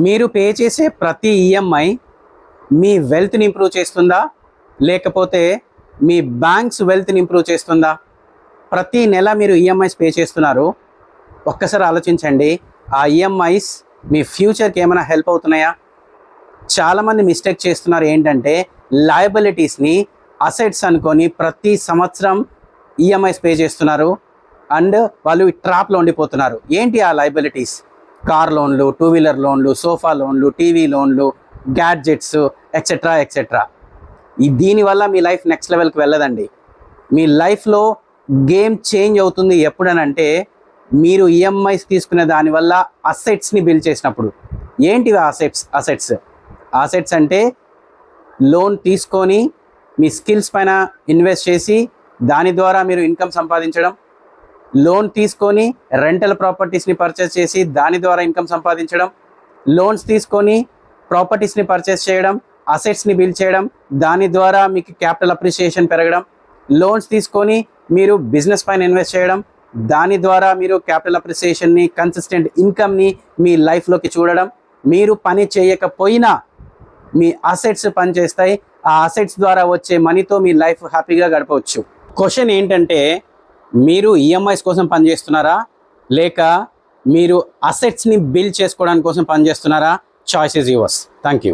మీరు పే చేసే ప్రతి ఈఎంఐ మీ వెల్త్ని ఇంప్రూవ్ చేస్తుందా, లేకపోతే మీ బ్యాంక్స్ వెల్త్ని ఇంప్రూవ్ చేస్తుందా? ప్రతి నెల మీరు ఈఎంఐస్ పే చేస్తున్నారు. ఒక్కసారి ఆలోచించండి, ఆ ఈఎంఐస్ మీ ఫ్యూచర్కి ఏమైనా హెల్ప్ అవుతున్నాయా? చాలామంది మిస్టేక్ చేస్తున్నారు. ఏంటంటే లయబిలిటీస్ని అసెట్స్ అనుకొని ప్రతి సంవత్సరం ఈఎంఐస్ పే చేస్తున్నారు అండ్ వాళ్ళు ట్రాప్లో ఉండిపోతున్నారు. ఏంటి ఆ లయబిలిటీస్? కార్ లోన్లు, టూ వీలర్ లోన్లు, సోఫా లోన్లు, టీవీ లోన్లు, గ్యాడ్జెట్స్ ఎక్సెట్రా ఎక్సెట్రా. దీనివల్ల మీ లైఫ్ నెక్స్ట్ లెవెల్కి వెళ్ళదండి. మీ లైఫ్లో గేమ్ చేంజ్ అవుతుంది ఎప్పుడనంటే మీరు ఈఎంఐస్ తీసుకునే దానివల్ల అసెట్స్ని బిల్డ్ చేసినప్పుడు. ఏంటివి అసెట్స్ అంటే లోన్ తీసుకొని మీ స్కిల్స్ పైన ఇన్వెస్ట్ చేసి దాని ద్వారా మీరు ఇన్కమ్ సంపాదించడం, లోన్ తీసుకొని రెంటల్ ప్రాపర్టీస్ని పర్చేస్ చేసి దాని ద్వారా ఇన్కమ్ సంపాదించడం, లోన్స్ తీసుకొని ప్రాపర్టీస్ని పర్చేస్ చేయడం, అసెట్స్ని బిల్డ్ చేయడం, దాని ద్వారా మీకు క్యాపిటల్ అప్రిషియేషన్ పెరగడం, లోన్స్ తీసుకొని మీరు బిజినెస్ పైన ఇన్వెస్ట్ చేయడం, దాని ద్వారా మీరు క్యాపిటల్ అప్రిషియేషన్ని, కన్సిస్టెంట్ ఇన్కమ్ని మీ లైఫ్లోకి చూడడం. మీరు పని చేయకపోయినా మీ అసెట్స్ పనిచేస్తాయి. ఆ అసెట్స్ ద్వారా వచ్చే మనీతో మీ లైఫ్ హ్యాపీగా గడపవచ్చు. క్వశ్చన్ ఏంటంటే మీరు ఈఎంఐస్ కోసం పనిచేస్తున్నారా, లేక మీరు అసెట్స్ని బిల్డ్ చేసుకోవడానికి కోసం పనిచేస్తున్నారా? Choice is yours. Thank you.